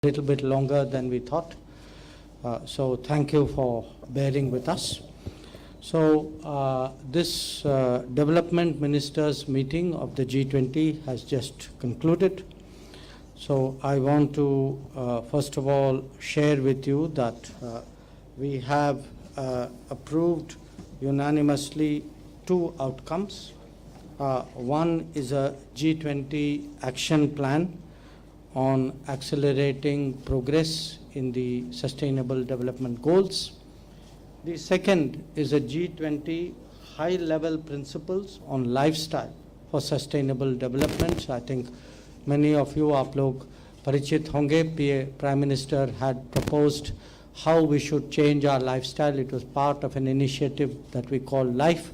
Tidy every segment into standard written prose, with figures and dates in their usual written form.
little bit longer than we thought. So thank you for bearing with us. So this Development Ministers meeting of the G20 has just concluded. So I want to first of all share with you that we have approved unanimously two outcomes. One is a G20 action plan on accelerating progress in the Sustainable Development Goals. The second is a G20 high-level principles on lifestyle for sustainable development. So I think many of you आप लोग परिचित होंगे. Prime Minister had proposed how we should change our lifestyle. It was part of an initiative that we call LIFE.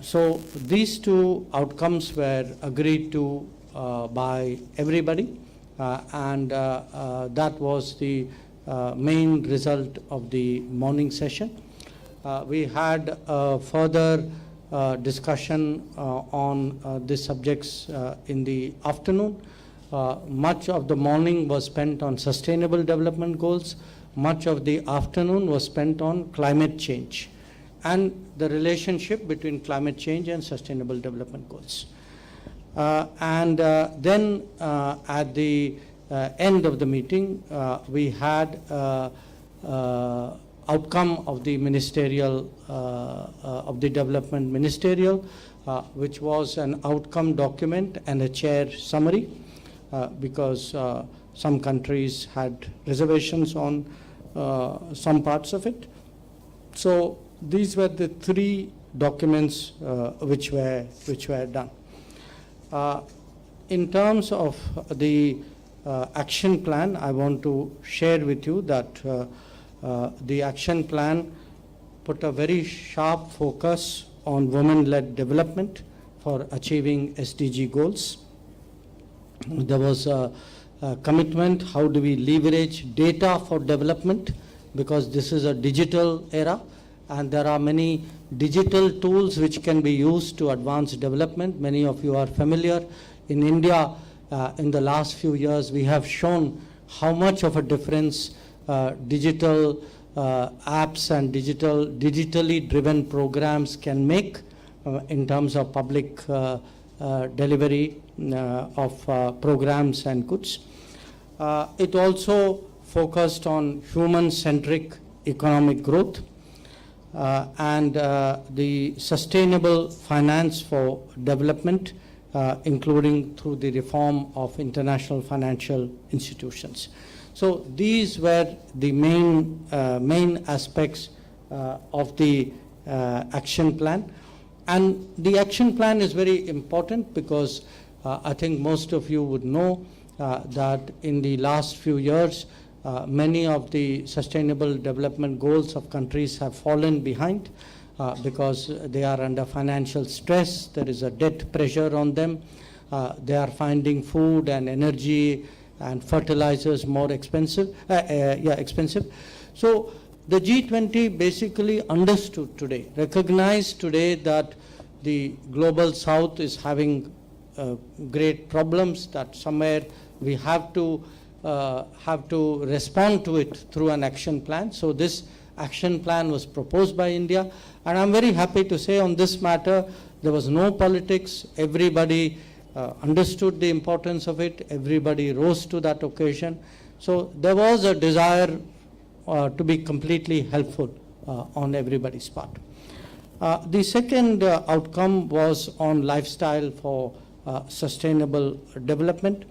So these two outcomes were agreed to by everybody, and that was the main result of the morning session. We had further discussion on these subjects in the afternoon. Much of the morning was spent on sustainable development goals. Much of the afternoon was spent on climate change and the relationship between climate change and sustainable development goals. Then at the end of the meeting, we had outcome of the ministerial, of the development ministerial, which was an outcome document and a chair summary, because some countries had reservations on some parts of it. So these were the three documents which were done. In terms of the action plan, I want to share with you that the action plan put a very sharp focus on women-led development for achieving SDG goals. There was a commitment, how do we leverage data for development, because this is a digital era and there are many digital tools which can be used to advance development. Many of you are familiar. In India, in the last few years, we have shown how much of a difference digital apps and digitally driven programs can make in terms of public delivery of programs and goods. It also focused on human-centric economic growth and the sustainable finance for development, including through the reform of international financial institutions. So these were the main aspects of the action plan. And the action plan is very important because I think most of you would know that in the last few years, many of the sustainable development goals of countries have fallen behind because they are under financial stress. There is a debt pressure on them. They are finding food and energy and fertilizers more expensive. So the G20 basically understood today, recognized today that the global south is having great problems, that somewhere we have to respond to it through an action plan. So this action plan was proposed by India, and I'm very happy to say on this matter there was no politics. Everybody understood the importance of it. Everybody rose to that occasion. So there was a desire to be completely helpful on everybody's part. The second outcome was on lifestyle for sustainable development.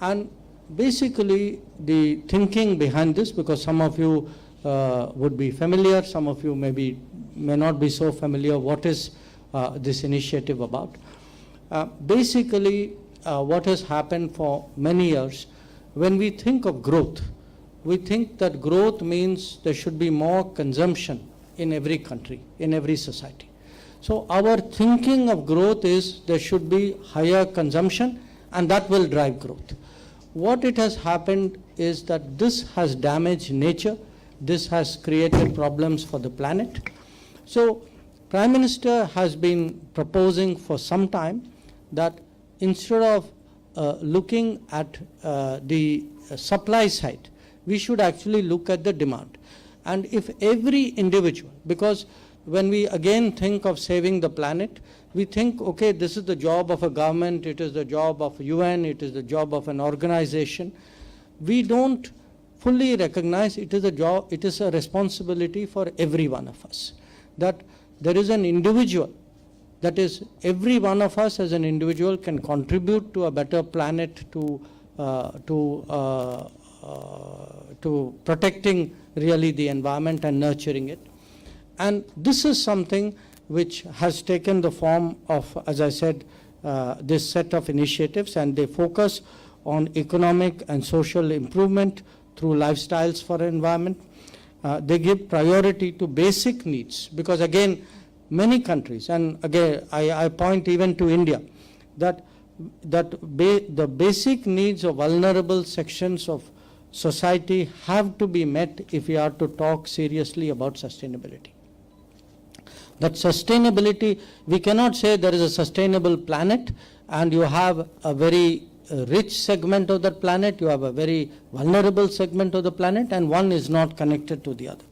And basically the thinking behind this, because some of you would be familiar, some of you may not be so familiar, what is this initiative about. Basically what has happened for many years, when we think of growth, we think that growth means there should be more consumption in every country, in every society. So our thinking of growth is there should be higher consumption and that will drive growth. What it has happened is that this has damaged nature. This has created problems for the planet. So Prime Minister has been proposing for some time that instead of looking at the supply side, we should actually look at the demand. And if every individual, because when we again think of saving the planet, we think, okay, this is the job of a government, it is the job of UN, it is the job of an organization. We don't fully recognize it is a job, it is a responsibility for every one of us. That there is an individual, that is every one of us as an individual can contribute to a better planet, to protecting really the environment and nurturing it. And this is something which has taken the form of, as I said, this set of initiatives, and they focus on economic and social improvement through lifestyles for environment. They give priority to basic needs, because again, many countries, and again, I point even to India, that the basic needs of vulnerable sections of society have to be met if we are to talk seriously about sustainability. That sustainability, we cannot say there is a sustainable planet and you have a very rich segment of that planet, you have a very vulnerable segment of the planet, and one is not connected to the other.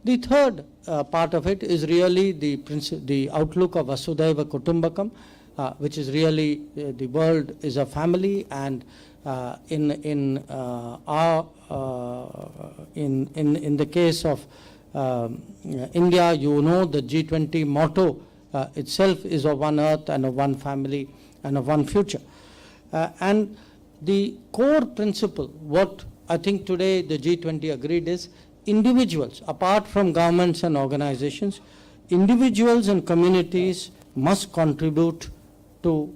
The third part of it is really the outlook of Vasudhaiva Kutumbakam, which is really the world is a family, and in the case of India, you know, the G20 motto itself is of one earth and of one family and of one future. And the core principle, what I think today the G20 agreed is, individuals, apart from governments and organizations, individuals and communities must contribute to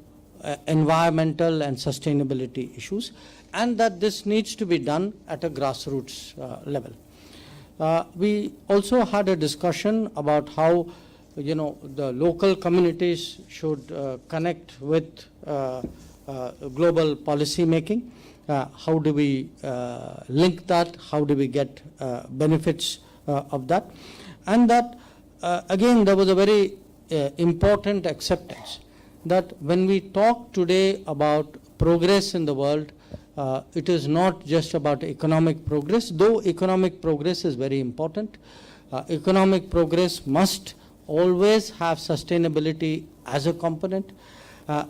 environmental and sustainability issues, and that this needs to be done at a grassroots level. We also had a discussion about how, you know, the local communities should connect with global policy making. How do we link that? How do we get benefits of that? And that, again, there was a very important acceptance that when we talk today about progress in the world, it is not just about economic progress, though economic progress is very important. Economic progress must always have sustainability as a component.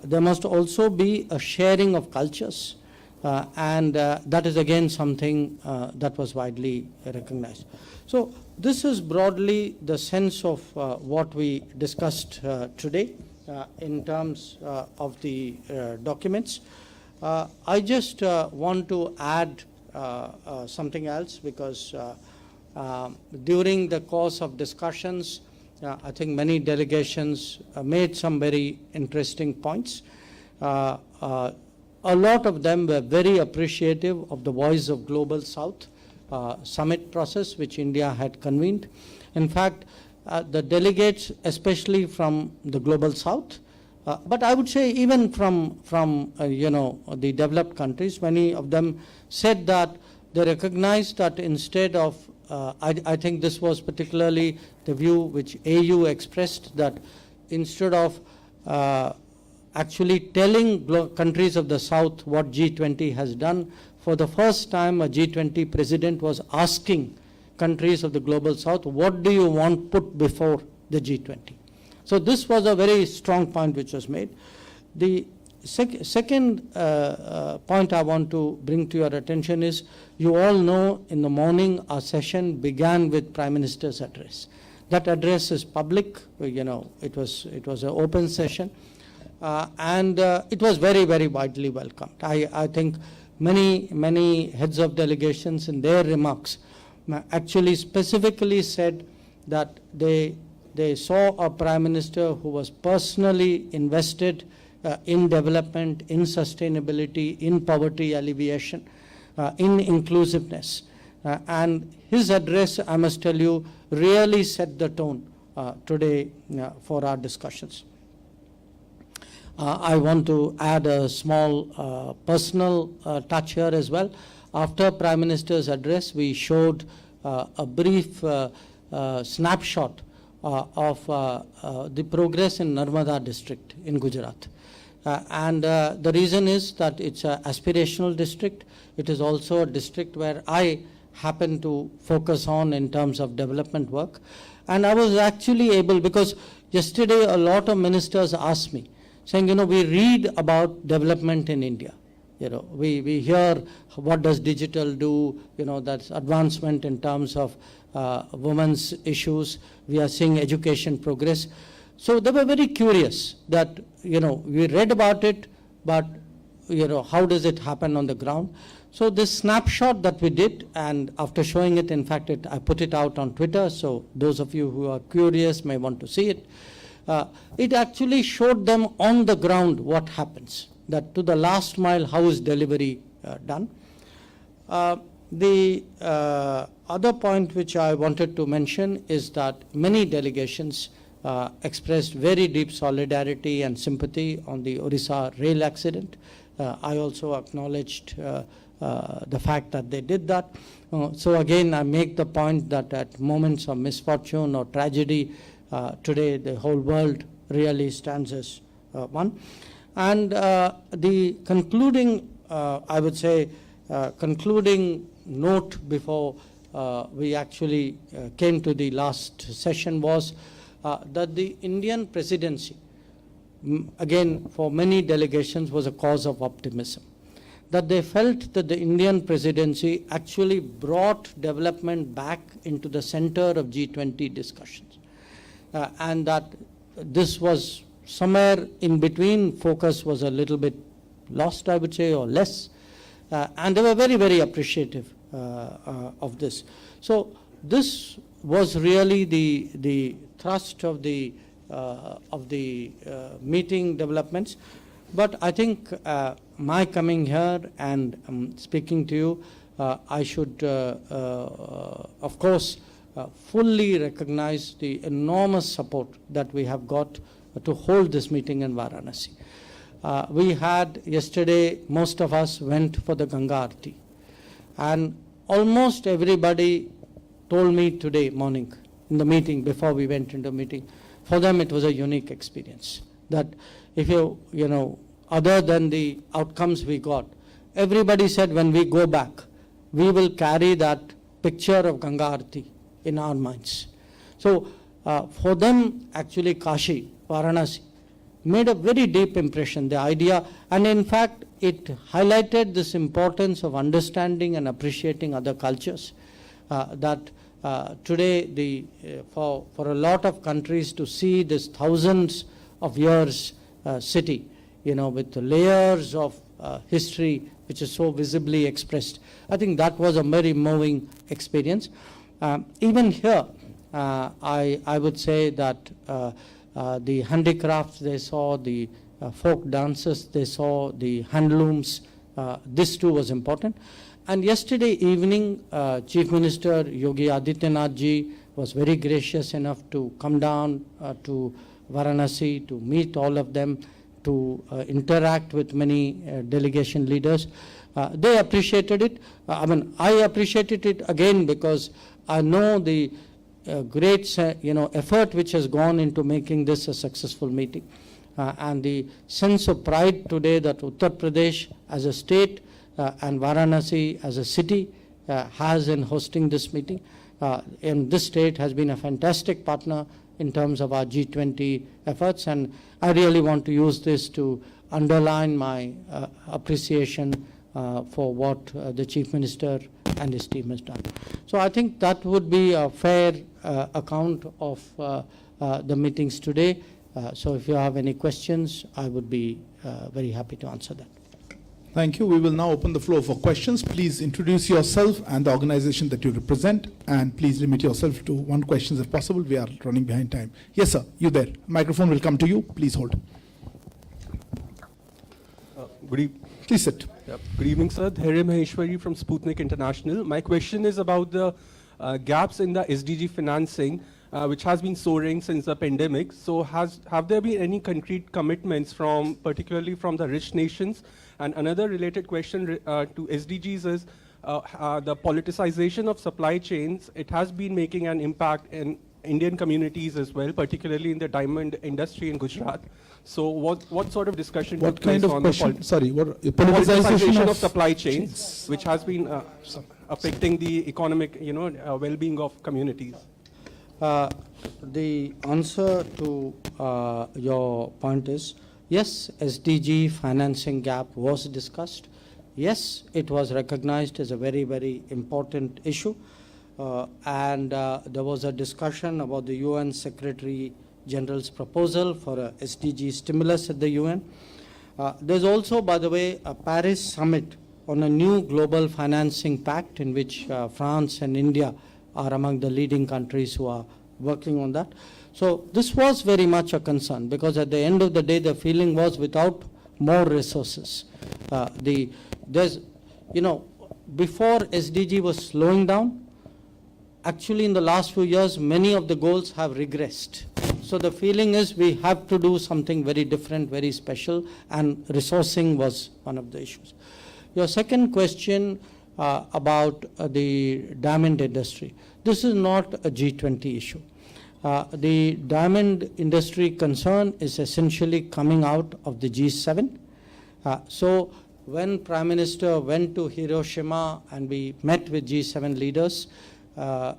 There must also be a sharing of cultures, and that is again something that was widely recognized. So this is broadly the sense of what we discussed today in terms of the documents. I just want to add something else, because during the course of discussions, I think many delegations made some very interesting points. A lot of them were very appreciative of the Voice of Global South summit process which India had convened. In fact, the delegates, especially from the Global South, but I would say even from you know, the developed countries, many of them said that they recognized that instead of, I think this was particularly the view which AU expressed, that instead of actually telling countries of the South what G20 has done, for the first time a G20 president was asking countries of the Global South, what do you want put before the G20? So this was a very strong point which was made. The second point I want to bring to your attention is, you all know in the morning our session began with Prime Minister's address. That address is public, you know, it was an open session, and it was very, very widely welcomed. I think many heads of delegations in their remarks actually specifically said that they saw a Prime Minister who was personally invested in development, in sustainability, in poverty alleviation, in inclusiveness. And his address, I must tell you, really set the tone today for our discussions. I want to add a small personal touch here as well. After Prime Minister's address, we showed a brief snapshot of the progress in Narmada district in Gujarat. And the reason is that it's an aspirational district. It is also a district where I happen to focus on in terms of development work. And I was actually able, because yesterday a lot of ministers asked me, saying, we read about development in India. We hear what does digital do, that's advancement in terms of women's issues. We are seeing education progress. So they were very curious that, we read about it, but, how does it happen on the ground? So this snapshot that we did, and after showing it, in fact, I put it out on Twitter, so those of you who are curious may want to see it. It actually showed them on the ground what happens, that to the last mile, how is delivery done. The other point which I wanted to mention is that many delegations expressed very deep solidarity and sympathy on the Orissa rail accident. I also acknowledged the fact that they did that. So again, I make the point that at moments of misfortune or tragedy, today the whole world really stands as one. And the concluding, I would say, concluding note before we actually came to the last session was that the Indian presidency, again for many delegations, was a cause of optimism. That they felt that the Indian presidency actually brought development back into the center of G20 discussions. And that this was somewhere in between, focus was a little bit lost, I would say, or less. And they were very, very appreciative of this. So this was really the thrust of the meeting developments. But I think my coming here and speaking to you, I should, of course, fully recognize the enormous support that we have got to hold this meeting in Varanasi. We had yesterday, most of us went for the Ganga Aarti, and almost everybody told me today morning in the meeting, before we went into the meeting, for them it was a unique experience. That if you, other than the outcomes we got, everybody said when we go back, we will carry that picture of Ganga Aarti in our minds. So for them, actually Kashi, Varanasi, made a very deep impression, the idea, and in fact it highlighted this importance of understanding and appreciating other cultures. That today, for a lot of countries to see this thousands of years city, with the layers of history which is so visibly expressed, I think that was a very moving experience. Even here, I would say that the handicrafts they saw, the folk dances they saw, the handlooms, this too was important. And yesterday evening, Chief Minister Yogi Adityanath ji was very gracious enough to come down to Varanasi to meet all of them, to interact with many delegation leaders. They appreciated it. I appreciated it again because I know the great effort which has gone into making this a successful meeting. And the sense of pride today that Uttar Pradesh as a state and Varanasi as a city has in hosting this meeting. And this state has been a fantastic partner in terms of our G20 efforts, and I really want to use this to underline my appreciation for what the Chief Minister and his team has done. So I think that would be a fair account of the meetings today. So if you have any questions, I would be very happy to answer that. Thank you. We will now open the floor for questions. Please introduce yourself and the organization that you represent, and please limit yourself to one question if possible. We are running behind time. Yes, sir. You there. Microphone will come to you. Please hold. Please sit. Good evening, sir. Dhairya Maheshwari from Sputnik International. My question is about the gaps in the SDG financing, which has been soaring since the pandemic. So have there been any concrete commitments particularly from the rich nations? And another related question to SDGs is the politicization of supply chains. It has been making an impact in Indian communities as well, particularly in the diamond industry in Gujarat. So what sort of discussion What took place kind of on question? Sorry, what politicization of supply chains, which has been affecting the economic, well-being of communities? The answer to your point is, yes, SDG financing gap was discussed. Yes, it was recognized as a very, very important issue. And there was a discussion about the UN Secretary General's proposal for a SDG stimulus at the UN. There's also, by the way, a Paris summit on a new global financing pact in which France and India are among the leading countries who are working on that. So this was very much a concern, because at the end of the day, the feeling was without more resources. Before SDG was slowing down, actually in the last few years, many of the goals have regressed. So the feeling is we have to do something very different, very special, and resourcing was one of the issues. Your second question about the diamond industry. This is not a G20 issue. The diamond industry concern is essentially coming out of the G7. So when Prime Minister went to Hiroshima and we met with G7 leaders,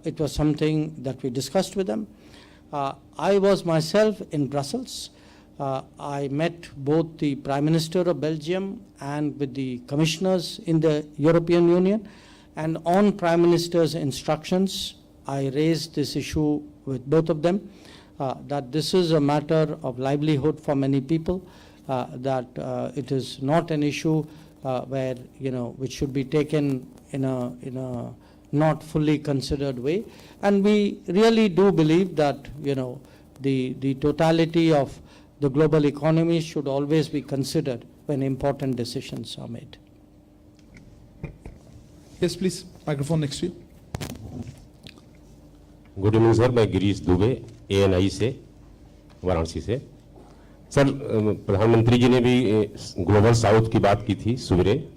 it was something that we discussed with them. I was myself in Brussels. I met both the Prime Minister of Belgium and with the commissioners in the European Union. And on Prime Minister's instructions, I raised this issue with both of them, that this is a matter of livelihood for many people, that it is not an issue where, which should be taken in a not fully considered way. And we really do believe that, the totality of the global economy should always be considered when important decisions are made. Yes, please. Microphone next to you. Good evening sir, मैं Girish Dubey ANI से वाराणसी से। Sir, प्रधानमंत्री जी ने भी global south की बात की थी सवेरे,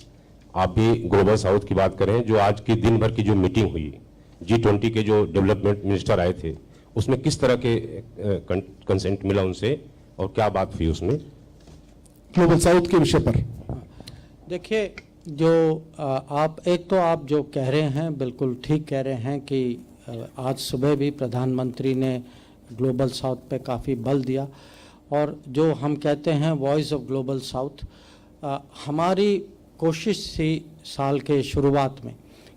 आप भी ग्लोबल साउथ की बात करें। जो आज की दिन भर की जो मीटिंग हुई, G20 के जो डेवलपमेंट मिनिस्टर आए थे, उसमें किस तरह के कंसेंट मिला उनसे और क्या बात हुई उसमें? ग्लोबल साउथ के विषय पर देखिए, जो आप जो कह रहे हैं बिल्कुल ठीक कह रहे हैं कि आज सुबह भी प्रधानमंत्री ने ग्लोबल साउथ पे काफ़ी बल दिया, और जो हम कहते हैं वॉइस ऑफ ग्लोबल साउथ, हमारी कोशिश थी साल के शुरुआत में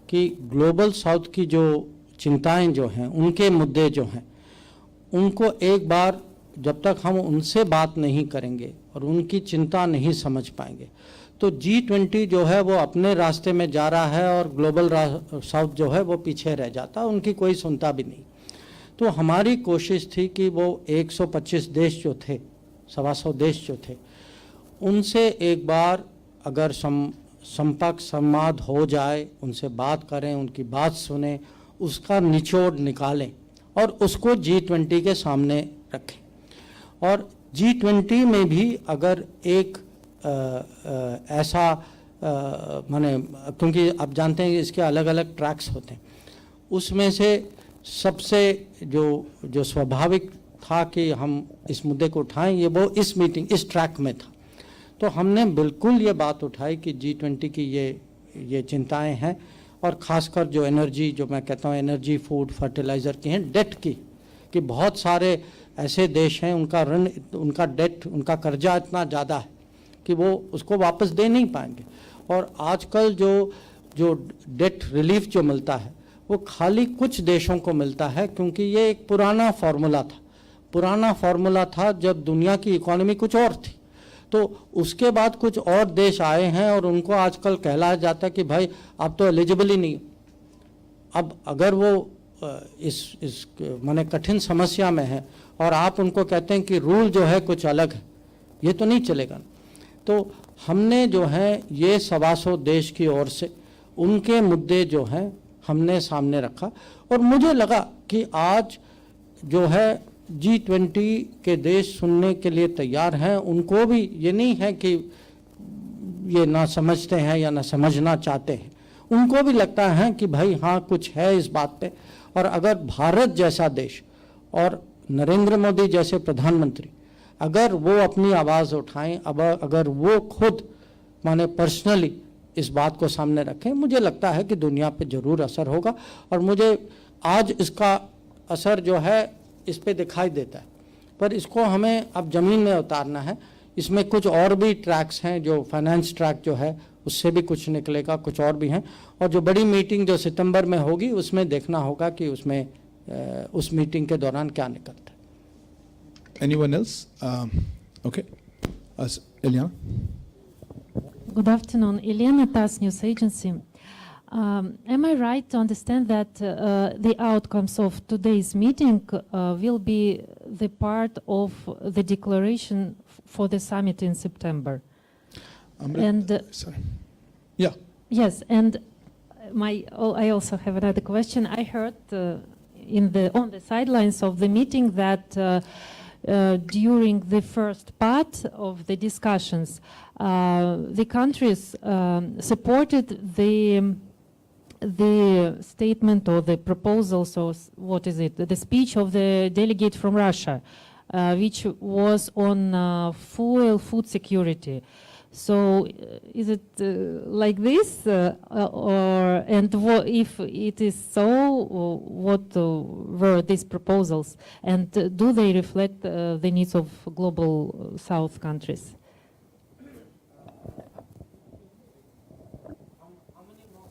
कि ग्लोबल साउथ की जो चिंताएं जो हैं, उनके मुद्दे जो हैं, उनको एक बार जब तक हम उनसे बात नहीं करेंगे और उनकी चिंता नहीं समझ पाएंगे, तो G20 जो है वो अपने रास्ते में जा रहा है और ग्लोबल साउथ जो है वो पीछे रह जाता, उनकी कोई सुनता भी नहीं। तो हमारी कोशिश थी कि वो 125 देश जो थे, 125 देश जो थे, उनसे एक बार अगर संपर्क संवाद हो जाए, उनसे बात करें, उनकी बात सुने, उसका निचोड़ निकालें और उसको G20 के सामने रखें। और G20 में भी अगर एक ऐसा क्योंकि आप जानते हैं कि इसके अलग अलग ट्रैक्स होते हैं, उसमें से सबसे जो स्वाभाविक था कि हम इस मुद्दे को उठाएं, ये वो इस मीटिंग, इस ट्रैक में था। तो हमने बिल्कुल ये बात उठाई कि G20 की ये चिंताएं हैं, और ख़ासकर जो एनर्जी, जो मैं कहता हूँ एनर्जी, फूड, फर्टिलाइज़र की हैं, डेट की, कि बहुत सारे ऐसे देश हैं उनका ऋण, उनका डेट, उनका कर्जा इतना ज़्यादा है कि वो उसको वापस दे नहीं पाएंगे। और आजकल जो डेट रिलीफ जो मिलता है वो खाली कुछ देशों को मिलता है, क्योंकि ये एक पुराना फार्मूला था जब दुनिया की इकोनॉमी कुछ और थी। तो उसके बाद कुछ और देश आए हैं और उनको आजकल कहलाया जाता है कि भाई आप तो एलिजिबल ही नहीं हो। अब अगर वो इस माने कठिन समस्या में है और आप उनको कहते हैं कि रूल जो है कुछ अलग है, ये तो नहीं चलेगा। तो हमने जो है ये 125 देश की ओर से उनके मुद्दे जो हैं हमने सामने रखा, और मुझे लगा कि आज जो है G20 के देश सुनने के लिए तैयार हैं। उनको भी ये नहीं है कि ये ना समझते हैं या ना समझना चाहते हैं, उनको भी लगता है कि भाई हाँ कुछ है इस बात पे। और अगर भारत जैसा देश और नरेंद्र मोदी जैसे प्रधानमंत्री अगर वो अपनी आवाज़ उठाएं, अब अगर वो खुद माने पर्सनली इस बात को सामने रखें, मुझे लगता है कि दुनिया पे ज़रूर असर होगा। और मुझे आज इसका असर जो है इस पे दिखाई देता है, पर इसको हमें अब ज़मीन में उतारना है। इसमें कुछ और भी ट्रैक्स हैं, जो फाइनेंस ट्रैक जो है उससे भी कुछ निकलेगा, कुछ और भी हैं। और जो बड़ी मीटिंग जो सितंबर में होगी उसमें देखना होगा कि उसमें उस मीटिंग के दौरान क्या निकलता है। Anyone else? Okay. Eliana? Good afternoon. Eliana, TASS News Agency. Am I right to understand that the outcomes of today's meeting will be the part of the declaration for the summit in September? And sorry. Yeah. yes, and I also have another question. I heard on the sidelines of the meeting that during the first part of the discussions, the countries supported the statement or the proposals, or what is it, the speech of the delegate from Russia, which was on food security. So is it like this, if it is so, what were these proposals, and do they reflect the needs of global South countries?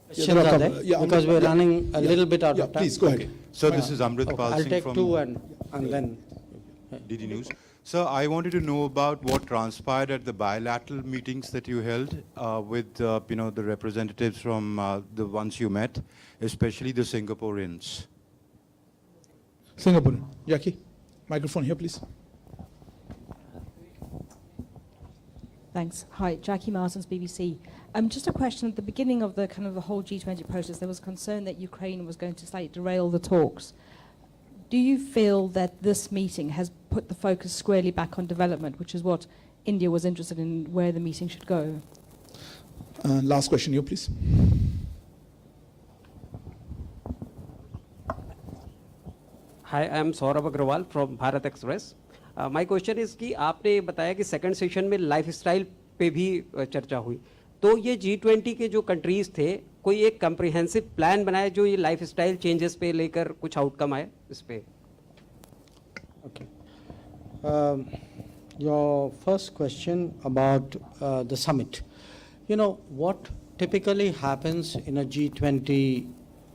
Questions are there? Yeah, because we're running a little bit out of time. Please go ahead. Okay. So this is Amrit Okay, Pal I'll Singh take from two and then. DD News. So I wanted to know about what transpired at the bilateral meetings that you held with the representatives from the ones you met, especially the Singaporeans. Singapore. Jackie, microphone here, please. Thanks. Hi, Jackie Martins, BBC. Just a question. At the beginning of the whole G20 process, there was concern that Ukraine was going to slightly derail the talks. Do you feel that this meeting has put the focus squarely back on development, which is what India was interested in, where the meeting should go? Last question, you please. Hi, I am Saurabh Agrawal from Bharat Express. My question is कि आपने बताया कि second session में lifestyle पे भी चर्चा हुई, तो ये G20 के जो कंट्रीज थे, कोई एक कम्प्रिहेंसिव प्लान बनाया जो ये लाइफस्टाइल चेंजेस पे लेकर कुछ आउटकम आए इस पे? Okay. Your first question about the summit. You know, what typically happens in a G20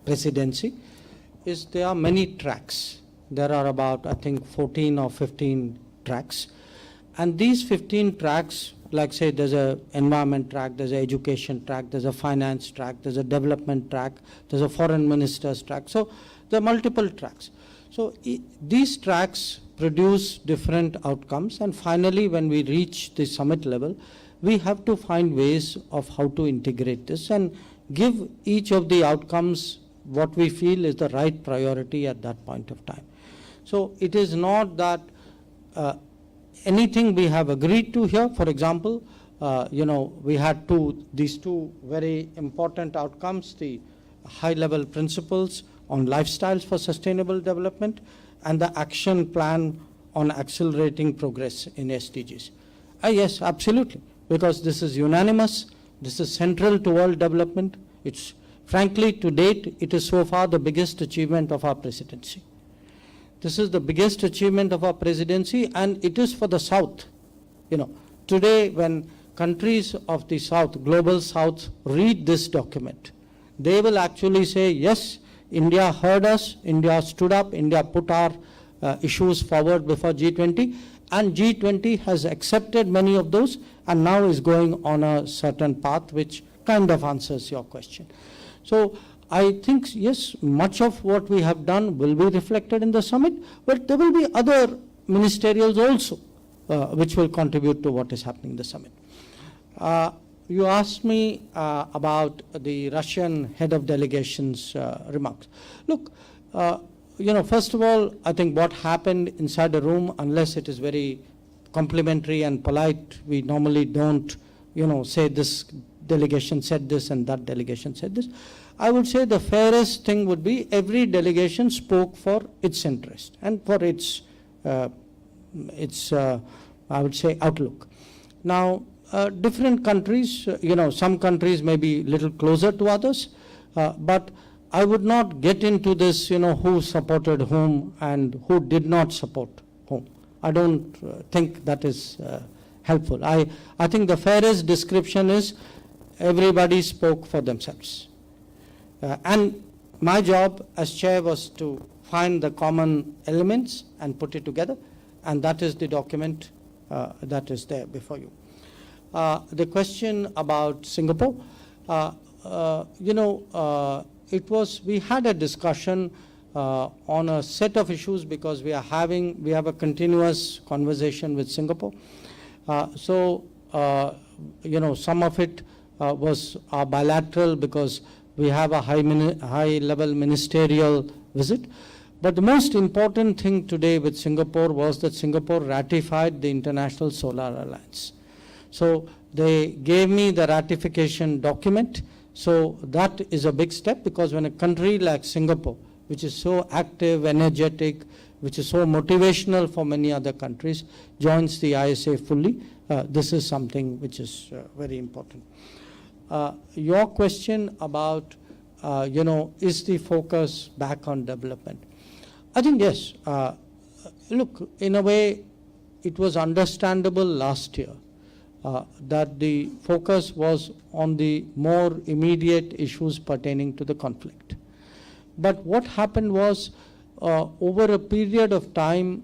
presidency is there are many tracks. There are about, I think, 14 or 15 tracks. And these 15 tracks, like say there's an environment track, there's an education track, there's a finance track, there's a development track, there's a foreign ministers track. So there are multiple tracks. So these tracks produce different outcomes, and finally when we reach the summit level, we have to find ways of how to integrate this and give each of the outcomes what we feel is the right priority at that point of time. So it is not that anything we have agreed to here. For example, we had these two very important outcomes, the high-level principles on lifestyles for sustainable development and the action plan on accelerating progress in SDGs. Yes, absolutely, because this is unanimous, this is central to world development. It's frankly, to date, it is so far the biggest achievement of our presidency. This is the biggest achievement of our presidency, and it is for the South. Today when countries of the South, global South, read this document, they will actually say, yes, India heard us, India stood up, India put our issues forward before G20, and G20 has accepted many of those and now is going on a certain path which kind of answers your question. So I think, yes, much of what we have done will be reflected in the summit, but there will be other ministerials also which will contribute to what is happening in the summit. You asked me about the Russian head of delegation's remarks. Look, first of all, I think what happened inside the room, unless it is very complimentary and polite, we normally don't, say this delegation said this and that delegation said this. I would say the fairest thing would be every delegation spoke for its interest and for its I would say, outlook. Now, different countries, some countries may be a little closer to others, but I would not get into this, who supported whom and who did not support whom. I don't think that is helpful. I think the fairest description is everybody spoke for themselves. And my job as chair was to find the common elements and put it together, and that is the document that is there before you. The question about Singapore, we had a discussion on a set of issues because we have a continuous conversation with Singapore. Some of it was bilateral because we have a high-level ministerial visit. But the most important thing today with Singapore was that Singapore ratified the International Solar Alliance. So they gave me the ratification document. So that is a big step, because when a country like Singapore, which is so active, energetic, which is so motivational for many other countries, joins the ISA fully, this is something which is very important. Your question about, is the focus back on development? I think yes. Look, in a way, it was understandable last year that the focus was on the more immediate issues pertaining to the conflict. But what happened was, over a period of time,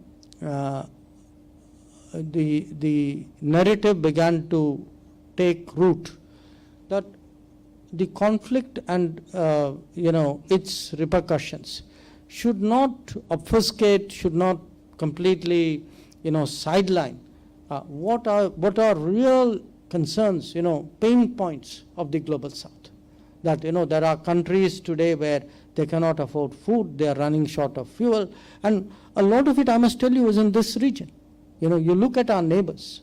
the narrative began to take root that the conflict and its repercussions should not obfuscate, should not completely sideline what are real concerns, pain points of the global south. That there are countries today where they cannot afford food, they are running short of fuel, and a lot of it, I must tell you, is in this region. You look at our neighbors.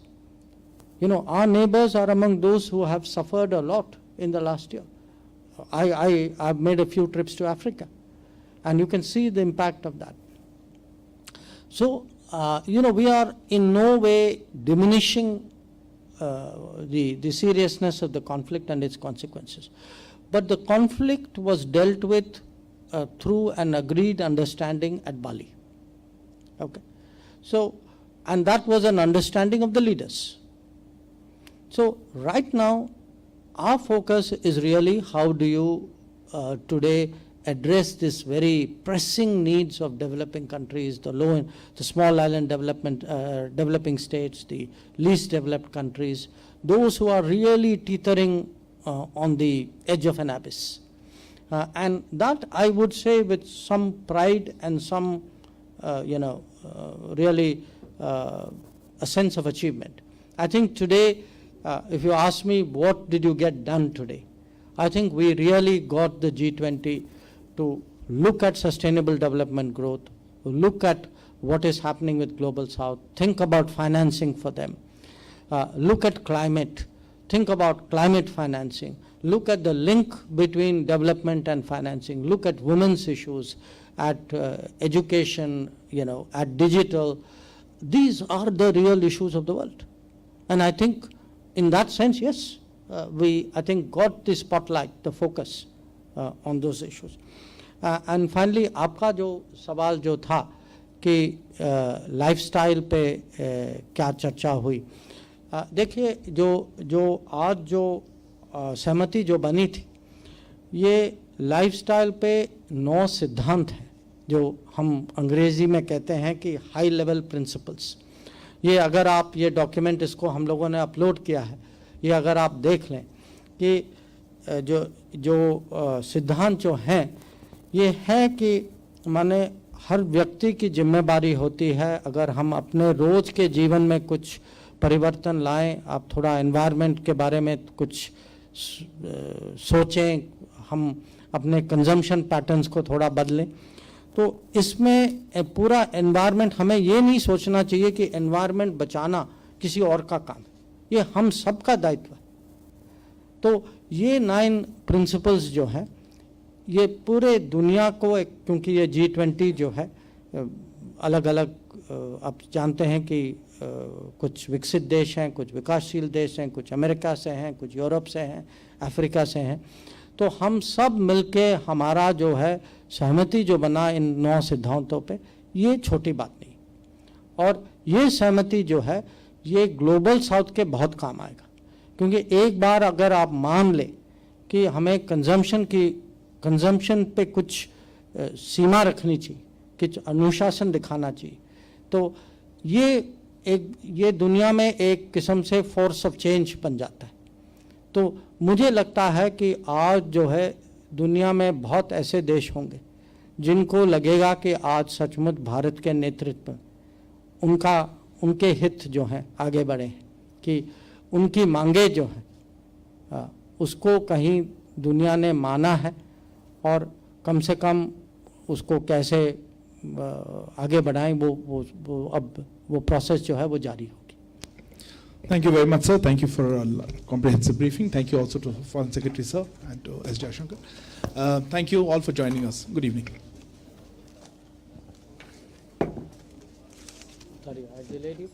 Our neighbors are among those who have suffered a lot in the last year. I've made a few trips to Africa, and you can see the impact of that. So, we are in no way diminishing the seriousness of the conflict and its consequences. But the conflict was dealt with through an agreed understanding at Bali. Okay. So, and that was an understanding of the leaders. So, right now, our focus is really how do you today address this very pressing needs of developing countries, the small island developing states, the least developed countries, those who are really teetering on the edge of an abyss. And that, I would say, with some pride and some, really a sense of achievement. I think today, if you ask me what did you get done today, I think we really got the G20 to look at sustainable development growth, look at what is happening with Global South, think about financing for them, look at climate, think about climate financing, look at the link between development and financing, look at women's issues, at education, at digital. These are the real issues of the world. And I think in that sense, yes, we, I think, got the spotlight, the focus on those issues. And finally, आपका जो सवाल जो था कि lifestyle पे क्या चर्चा हुई, देखिए जो आज जो सहमति जो बनी थी, ये लाइफस्टाइल पे 9 सिद्धांत हैं जो हम अंग्रेजी में कहते हैं कि हाई लेवल प्रिंसिपल्स. ये अगर आप ये डॉक्यूमेंट इसको हम लोगों ने अपलोड किया है, ये अगर आप देख लें कि जो सिद्धांत जो हैं, ये है कि माने हर व्यक्ति की जिम्मेदारी होती है, अगर हम अपने रोज़ के जीवन में कुछ परिवर्तन लाएं, आप थोड़ा एनवायरनमेंट के बारे में कुछ सोचें, हम अपने कंजम्पशन पैटर्न्स को थोड़ा बदलें, तो इसमें पूरा एनवायरनमेंट, हमें ये नहीं सोचना चाहिए कि एनवायरनमेंट बचाना किसी और का काम है, ये हम सबका दायित्व है. तो ये 9 प्रिंसिपल्स जो हैं, ये पूरे दुनिया को क्योंकि ये G20 जो है अलग अलग आप जानते हैं कि कुछ विकसित देश हैं, कुछ विकासशील देश हैं, कुछ अमेरिका से हैं, कुछ यूरोप से हैं, अफ्रीका से हैं, तो हम सब मिलके हमारा जो है सहमति जो बना इन 9 सिद्धांतों पे, ये छोटी बात नहीं। और ये सहमति जो है ये ग्लोबल साउथ के बहुत काम आएगा, क्योंकि एक बार अगर आप मान ले कि हमें कंजम्पशन पे कुछ सीमा रखनी चाहिए, कुछ अनुशासन दिखाना चाहिए, तो ये दुनिया में एक किस्म से फोर्स ऑफ चेंज बन जाता है। तो मुझे लगता है कि आज जो है दुनिया में बहुत ऐसे देश होंगे जिनको लगेगा कि आज सचमुच भारत के नेतृत्व में उनके हित जो हैं आगे बढ़े हैं, कि उनकी मांगे जो हैं उसको कहीं दुनिया ने माना है, और कम से कम उसको कैसे आगे बढ़ाएं वो प्रोसेस जो है वो जारी होगी। Thank you very much, sir. Thank you for a comprehensive briefing. Thank you also to Foreign Secretary, sir, and to S. Jaishankar. Thank you all for joining us. Good evening. Sorry, I delayed you.